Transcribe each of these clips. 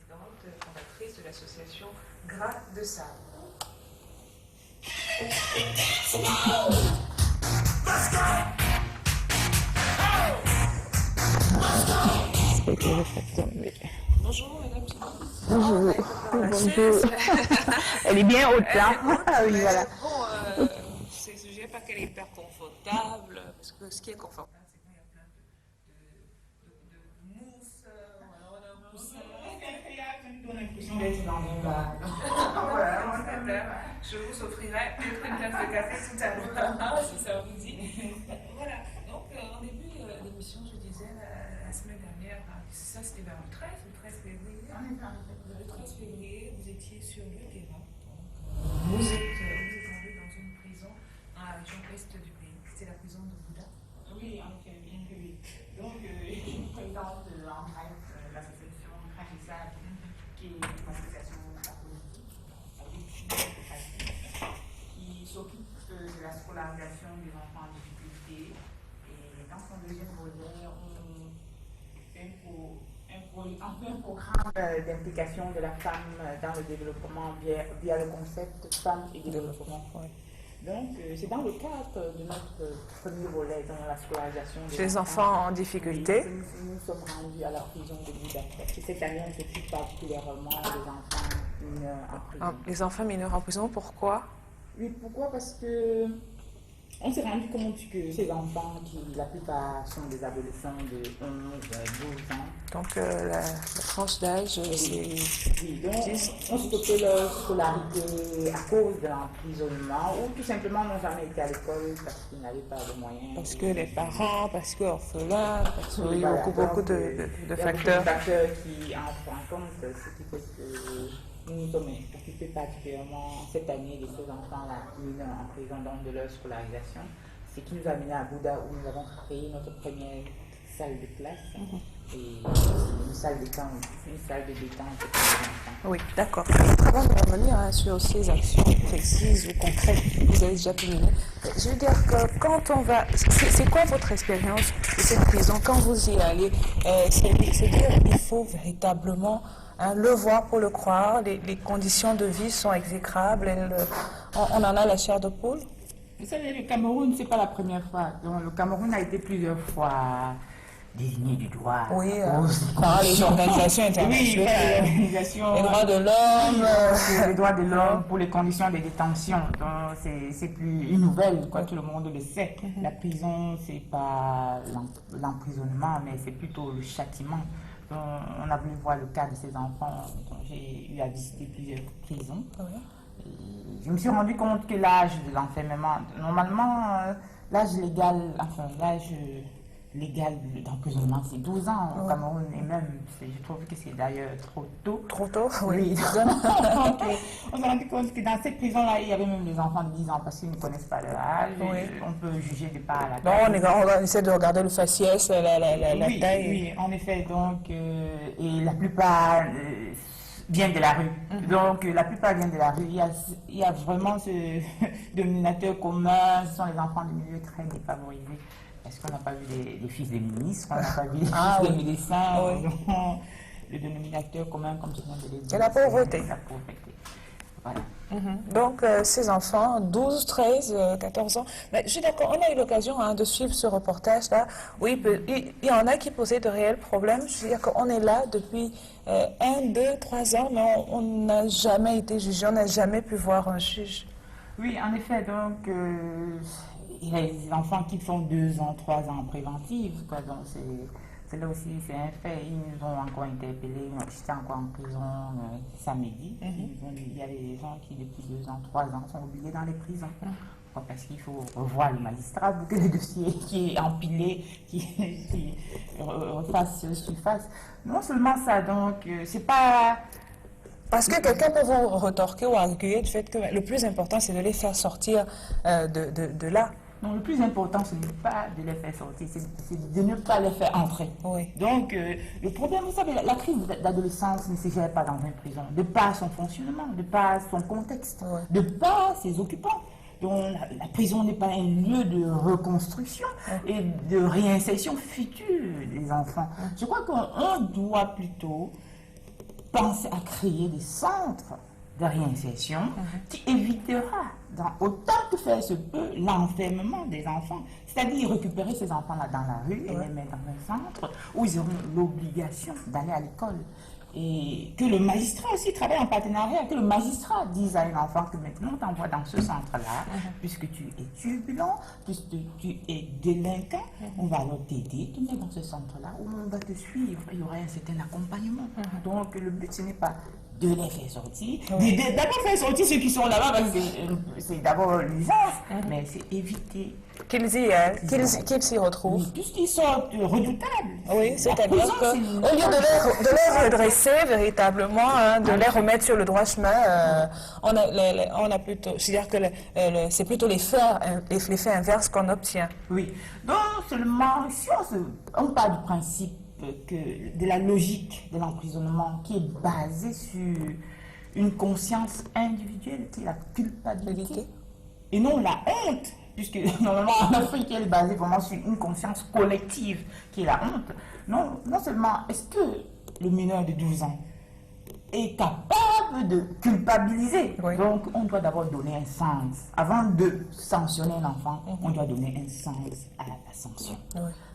présidente fondatrice de l'association Gras de Sable. Bonjour mesdames. Bonjour. Bonjour. Elle est bien haute là. Oui, voilà. Bon, je ne dirais pas qu'elle est hyper confortable, parce que ce qui est confortable, c'est qu'il y a plein de mousse, on a un coussin. On a l'impression d'être dans mon bar. Voilà, je vous offrirai peut-être une tasse de café tout à l'heure, si ça vous dit. Voilà, donc en début d'émission, je disais la semaine dernière, ça c'était vers le 13 février. Le 13 février, vous étiez sur le terrain. Donc, vous êtes entré dans une prison dans la région est du pays. C'était la prison de Bouddha. Oui, en effet, bien que oui. Donc, je suis présidente en bref de l'association Crachissable, qui est une association politique qui s'occupe de la scolarisation des enfants en difficulté. Et dans son deuxième volet, on fait un programme d'implication de la femme dans le développement via le concept femme et développement. Donc, c'est dans le cadre de notre premier volet dans la scolarisation des enfants en difficulté. Nous sommes rendus à la prison de Budapest. Cette année, on s'occupe particulièrement des enfants mineurs en prison. Les enfants mineurs en prison, pourquoi? Oui, pourquoi? Parce que on s'est rendu compte que ces enfants, qui la plupart sont des adolescents de 11 à 12 ans. Donc la tranche d'âge, c'est... Oui, donc on stoppait leur scolarité à cause de l'emprisonnement ou tout simplement n'ont jamais été à l'école parce qu'ils n'avaient pas de moyens. Parce que les parents, parce que orphelins, parce qu'il y a Voilà, beaucoup de il y a facteurs. Beaucoup de facteurs qui entrent en compte, ce qui fait que nous nous sommes occupés particulièrement cette année de ces enfants-là mineurs en prison, donc de leur scolarisation. Ce qui nous a amené à Bouddha où nous avons créé notre première salle de classe et une salle de camp, une salle de détente pour les enfants. Oui, d'accord. Avant de revenir sur ces actions précises ou concrètes que vous avez déjà pu mener, je veux dire que quand on va... C'est quoi votre expérience de cette prison? Quand vous y allez, c'est dire il faut véritablement le voir pour le croire. Les conditions de vie sont exécrables. On en a la chair de poule. Vous savez, le Cameroun, ce n'est pas la première fois. Donc, le Cameroun a été plusieurs fois désigné du doigt. Oui, par les organisations internationales. Oui, les organisations. Les droits de l'homme. Les droits de l'homme pour les conditions de détention. Donc, c'est plus une nouvelle, quoi, tout le monde le sait. La prison, ce n'est pas l'emprisonnement, mais c'est plutôt le châtiment. Donc, on a voulu voir le cas de ces enfants. J'ai eu à visiter plusieurs prisons. Oui. Je me suis rendu compte que l'âge de l'enfermement, normalement, l'âge légal d'emprisonnement, c'est 12 ans au Cameroun, et même, je trouve que c'est d'ailleurs trop tôt. Trop tôt, oui. Donc, on s'est rendu compte que dans cette prison-là, il y avait même des enfants de 10 ans parce qu'ils ne connaissent pas leur âge. Oui. On peut juger de par la taille. On essaie de regarder le faciès, la taille. Oui, en effet. Donc, et la plupart viennent de la rue. Donc, la plupart viennent de la rue. Il y a vraiment ce dénominateur commun. Ce sont les enfants de milieux très défavorisés. Est-ce qu'on n'a pas vu des fils des ministres? On n'a pas vu des fils des médecins? Donc, le dénominateur commun, comme je viens de le dire, c'est la pauvreté. La pauvreté. Voilà. Donc, ces enfants, 12, 13, 14 ans, mais je suis d'accord, on a eu l'occasion de suivre ce reportage-là. Oui, il y en a qui posaient de réels problèmes. Je veux dire qu'on est là depuis 1, 2, 3 ans, mais on n'a jamais été jugé, on n'a jamais pu voir un juge. Oui, en effet, donc, il y a des enfants qui font 2 ans, 3 ans en préventive, quoi, donc c'est là aussi, c'est un fait. Ils nous ont encore interpellés. J'étais encore en prison samedi. Il y a des gens qui, depuis 2 ans, 3 ans, sont oubliés dans les prisons. Parce qu'il faut revoir le magistrat pour que le dossier qui est empilé, qui refasse surface. Non seulement ça, donc, c'est pas. Parce que quelqu'un peut vous retorquer ou arguer du fait que le plus important, c'est de les faire sortir de là. Non, le plus important, ce n'est pas de les faire sortir, c'est de ne pas les faire entrer. Oui. Donc, le problème, vous savez, la crise d'adolescence ne se gère pas dans une prison, de par son fonctionnement, de par son contexte, de par ses occupants. Donc, la prison n'est pas un lieu de reconstruction et de réinsertion future des enfants. Je crois qu'on doit plutôt penser à créer des centres de réinsertion qui évitera, autant que faire se peut, l'enfermement des enfants. C'est-à-dire récupérer ces enfants-là dans la rue et les mettre dans un centre où ils auront l'obligation d'aller à l'école. Et que le magistrat aussi travaille en partenariat, que le magistrat dise à un enfant que maintenant on t'envoie dans ce centre-là, puisque tu es turbulent, puisque tu es délinquant, on va alors t'aider, te mettre dans ce centre-là où on va te suivre, il y aura un certain accompagnement. Donc le but ce n'est pas de les faire sortir, d'abord faire sortir ceux qui sont là-bas, parce que c'est d'abord l'usage, mais c'est éviter qu'ils y aillent, qu'ils s'y retrouvent. oui, puisqu'ils sont redoutables. Oui, c'est-à-dire qu'au lieu de les redresser véritablement, de les remettre sur le droit chemin, on a plutôt, c'est-à-dire que c'est plutôt l'effet inverse qu'on obtient. Oui, donc seulement si on part du principe de la logique de l'emprisonnement qui est basée sur une conscience individuelle qui est la culpabilité et non la honte, puisque normalement en Afrique elle est basée vraiment sur une conscience collective qui est la honte. Non seulement est-ce que le mineur de 12 ans est capable de culpabiliser. Donc, on doit d'abord donner un sens. Avant de sanctionner un enfant, on doit donner un sens à la sanction.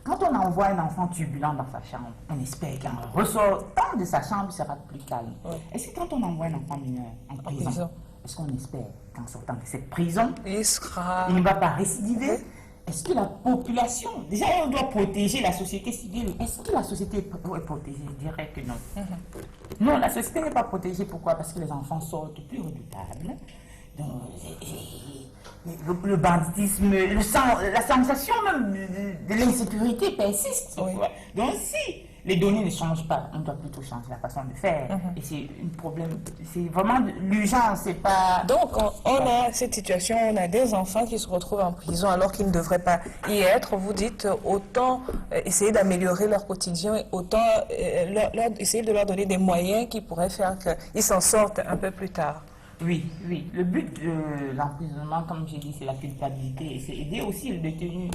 Quand on envoie un enfant turbulent dans sa chambre, on espère qu'en ressortant de sa chambre, il sera plus calme. Est-ce que quand on envoie un enfant mineur en prison, est-ce qu'on espère qu'en sortant de cette prison, il ne va pas récidiver? Est-ce que la population, déjà on doit protéger la société civile, est-ce que la société est protégée? Je dirais que non. Non, la société n'est pas protégée. Pourquoi? Parce que les enfants sortent plus redoutables. Donc, le banditisme, la sensation même de l'insécurité persiste. Donc si les données ne changent pas, on doit plutôt changer la façon de faire. Et c'est un problème, c'est vraiment l'urgence, c'est pas... Donc on a cette situation, on a des enfants qui se retrouvent en prison alors qu'ils ne devraient pas y être. Vous dites autant essayer d'améliorer leur quotidien, autant essayer de leur donner des moyens qui pourraient faire qu'ils s'en sortent un peu plus tard. Oui. Le but de l'emprisonnement, comme j'ai dit, c'est la culpabilité. Et c'est aider aussi le détenu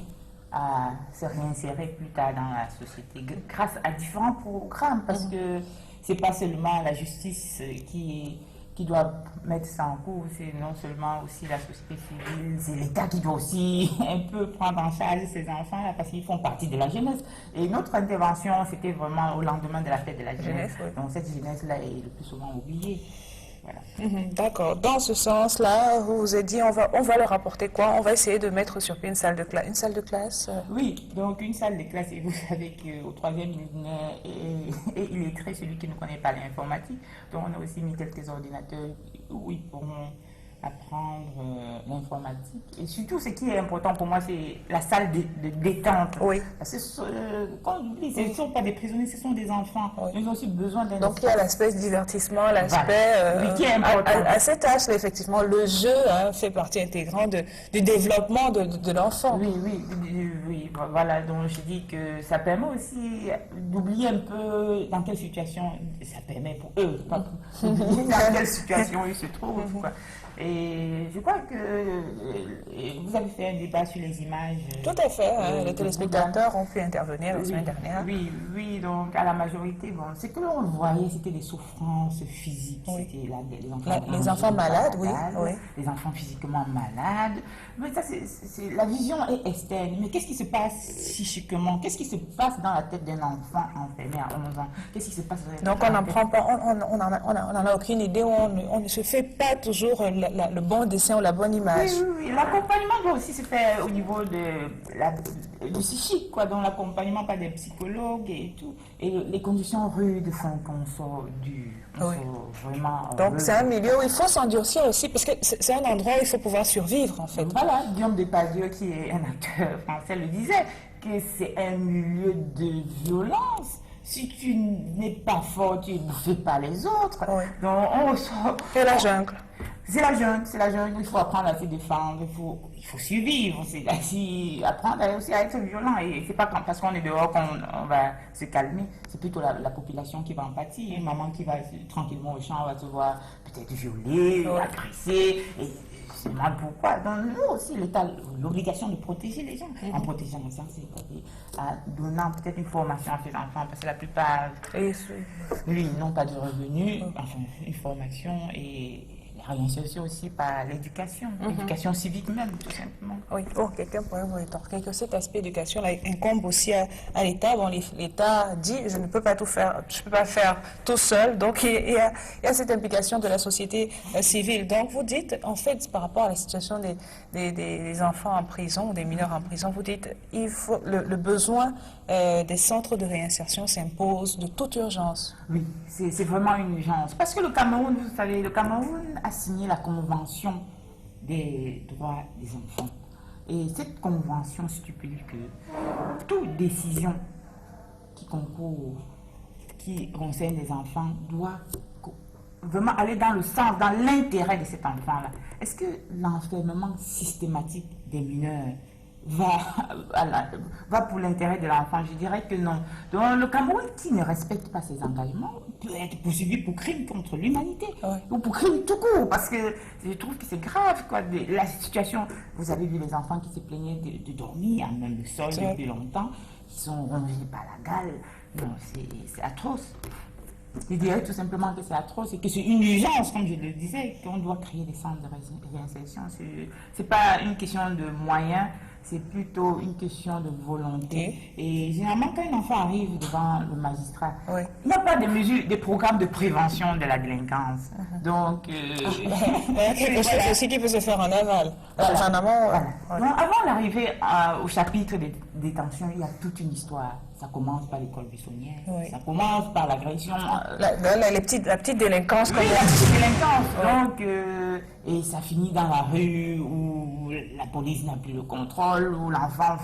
à se réinsérer plus tard dans la société grâce à différents programmes, parce que c'est pas seulement la justice qui doit mettre ça en cours, c'est non seulement aussi la société civile, c'est l'État qui doit aussi un peu prendre en charge ces enfants-là parce qu'ils font partie de la jeunesse. Et notre intervention, c'était vraiment au lendemain de la fête de la jeunesse. Donc cette jeunesse-là est le plus souvent oubliée. Voilà. D'accord. Dans ce sens-là, vous vous êtes dit, on va leur apporter quoi? On va essayer de mettre sur pied une salle de classe. Une salle de classe Oui, donc une salle de classe, et vous savez qu'au troisième millénaire, et il est très celui qui ne connaît pas l'informatique. Donc on a aussi mis quelques ordinateurs où ils pourront apprendre l'informatique. Et surtout, ce qui est important pour moi, c'est la salle de détente. Parce que, quand on oublie, ce ne sont pas des prisonniers, ce sont des enfants. Ils ont aussi besoin d'un... Donc, il y a l'aspect divertissement, l'aspect... qui est important. À cet âge, effectivement, le jeu fait partie intégrante du développement de l'enfant. Oui, voilà. Donc, je dis que ça permet aussi d'oublier un peu dans quelle situation... Ça permet pour eux, pas pour oublier dans quelle situation ils se trouvent, quoi. Et je crois que vous avez fait un débat sur les images. Tout à fait, les téléspectateurs ont pu intervenir la semaine dernière. Oui, donc à la majorité, bon, ce que l'on voyait, c'était des souffrances physiques. C'était les enfants malades, les enfants physiquement malades. Mais ça, la vision est externe. Mais qu'est-ce qui se passe psychiquement? Qu'est-ce qui se passe dans la tête d'un enfant enfermé à 11 ans? Qu'est-ce qui se passe Donc on n'en prend pas, on n'en a aucune idée, on ne se fait pas toujours le bon dessin ou la bonne image. Oui. L'accompagnement doit aussi se faire au niveau du psychique, quoi. Donc l'accompagnement par des psychologues et tout. Et les conditions rudes font qu'on sort dur. Vraiment. Donc c'est un milieu où il faut s'endurcir aussi, parce que c'est un endroit où il faut pouvoir survivre, en fait. Voilà, Guillaume Depardieu, qui est un acteur français, le disait, que c'est un milieu de violence. Si tu n'es pas fort, tu es bouffé par les autres. Donc on ressort. C'est la jungle. C'est la jungle, il faut apprendre à se défendre, il faut survivre, c'est apprendre aussi à être violent. Et c'est pas parce qu'on est dehors qu'on va se calmer, c'est plutôt la population qui va en pâtir. Une maman qui va tranquillement au champ va se voir peut-être violée, agressée. Et c'est mal pourquoi. Donc, nous aussi, l'État a l'obligation de protéger les gens, en protégeant les gens, c'est-à-dire en donnant peut-être une formation à ces enfants, parce que la plupart, oui, n'ont pas de revenus, enfin, une formation et réinsertion aussi par l'éducation, l'éducation civique même, tout simplement. Oui, bon, quelqu'un pourrait vous rétorquer que cet aspect d'éducation incombe aussi à l'État. Bon, l'État dit, je ne peux pas tout faire, je ne peux pas faire tout seul. Donc, il y a cette implication de la société civile. Donc, vous dites, en fait, par rapport à la situation des enfants en prison, des mineurs en prison, vous dites, il faut, le besoin des centres de réinsertion s'impose de toute urgence. Oui, c'est vraiment une urgence. Parce que le Cameroun, vous savez, le Cameroun a signé la Convention des droits des enfants. Et cette convention stipule que toute décision qui concourt, qui concerne les enfants, doit vraiment aller dans le sens, dans l'intérêt de cet enfant-là. Est-ce que l'enfermement systématique des mineurs va pour l'intérêt de l'enfant? Je dirais que non. Donc, le Cameroun qui ne respecte pas ses engagements peut être poursuivi pour crime contre l'humanité, ou pour crime tout court, parce que je trouve que c'est grave, quoi. La situation, vous avez vu les enfants qui se plaignaient de dormir, même le sol depuis longtemps, qui sont rongés par la gale. Non, c'est atroce. Je dirais tout simplement que c'est atroce et que c'est une urgence, comme je le disais, qu'on doit créer des centres de réinsertion. Ce n'est pas une question de moyens, c'est plutôt une question de volonté. Et généralement, quand un enfant arrive devant le magistrat, il n'y a pas de mesures, de programmes de prévention de la délinquance. Donc, quelque chose aussi qui peut se faire en aval. En amont. Donc, avant d'arriver au chapitre des détentions, il y a toute une histoire. Ça commence par l'école buissonnière, ça commence par l'agression. La petite délinquance. Oui, la petite délinquance. Donc, et ça finit dans la rue où la police n'a plus le contrôle, où l'enfant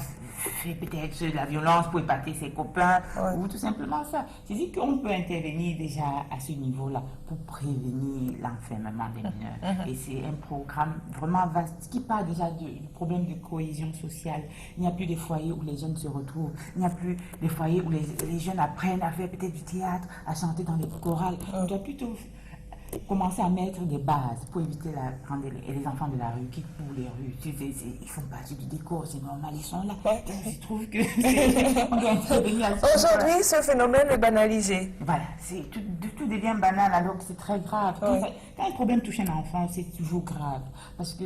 fait peut-être de la violence pour épater ses copains, ou tout simplement ça. C'est dit qu'on peut intervenir déjà à ce niveau-là pour prévenir l'enfermement des mineurs. Et c'est un programme vraiment vaste qui part déjà du problème de cohésion sociale. Il n'y a plus de foyers où les jeunes se retrouvent. Il n'y a plus de foyers où les jeunes apprennent à faire peut-être du théâtre, à chanter dans les chorales. On doit plutôt commencer à mettre des bases pour éviter les enfants de la rue qui courent les rues. Ils font partie du décor, c'est normal, ils sont là. Je trouve que on doit intervenir. Aujourd'hui, ce phénomène est banalisé. Voilà, tout devient banal alors que c'est très grave. Quand un problème touche un enfant, c'est toujours grave. Parce que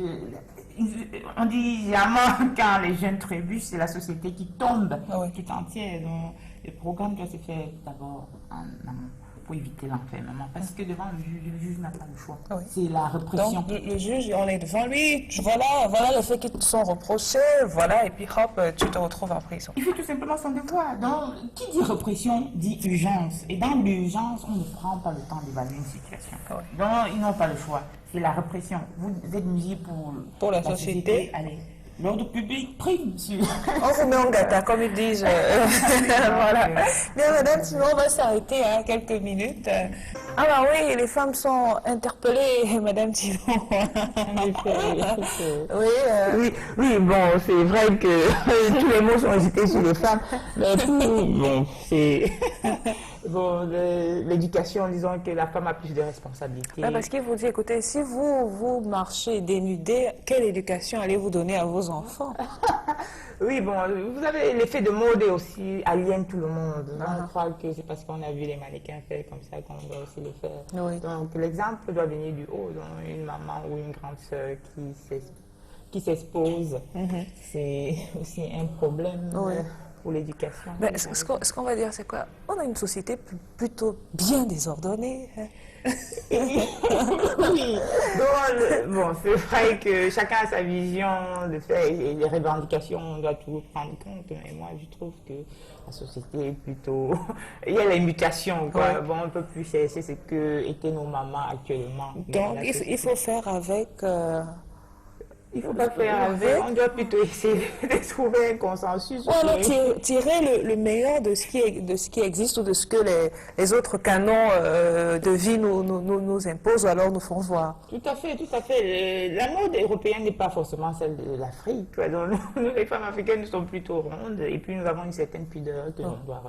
on dit généralement quand les jeunes trébuchent, c'est la société qui tombe tout entière. Donc, le programme doit se faire d'abord en amont pour éviter l'enfermement. Parce que devant le juge n'a pas le choix. C'est la répression. Donc, le juge, on est devant lui, voilà les faits qui te sont reprochés, voilà, et puis hop, tu te retrouves en prison. Il fait tout simplement son devoir. Donc, qui dit répression dit urgence. Et dans l'urgence, on ne prend pas le temps d'évaluer une situation. Donc, ils n'ont pas le choix. C'est la répression. Vous êtes musée pour la société. Allez. L'ordre public prime, monsieur. On vous met en gâta, comme ils disent. Voilà. Bien, madame, sinon on va s'arrêter quelques minutes. Ah bah oui, les femmes sont interpellées, madame Thibault. Oui, bon, c'est vrai que tous les mots sont jetés sur les femmes, mais bon, c'est... Bon, l'éducation, disons que la femme a plus de responsabilités. Parce qu'il vous dit, écoutez, si vous marchez dénudé, quelle éducation allez-vous donner à vos enfants? Oui, bon, vous avez l'effet de mode aussi aliène tout le monde. Je crois que c'est parce qu'on a vu les mannequins faire comme ça qu'on doit aussi le faire. Donc l'exemple doit venir du haut. Donc une maman ou une grande sœur qui s'expose, c'est aussi un problème. Pour l'éducation. Ce qu'on va dire, c'est quoi? On a une société plutôt bien désordonnée. Oui. Bon, c'est vrai que chacun a sa vision de faire et les revendications, on doit tout prendre compte. Mais moi, je trouve que la société est plutôt... Il y a les mutations, quoi. Bon, on ne peut plus chercher ce que étaient nos mamans actuellement. Donc, il faut faire avec... Il ne faut pas faire avec, on doit plutôt essayer de trouver un consensus. Alors, tirer le meilleur de ce qui existe ou de ce que les autres canons de vie nous imposent ou alors nous font voir. Tout à fait. La mode européenne n'est pas forcément celle de l'Afrique. Donc, nous, les femmes africaines, nous sommes plutôt rondes et puis nous avons une certaine pudeur que l'on doit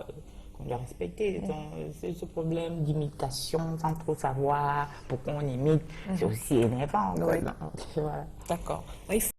qu'on doit respecter. Donc, ce problème d'imitation sans trop savoir pourquoi on imite, c'est aussi énervant. Oui. Voilà. D'accord.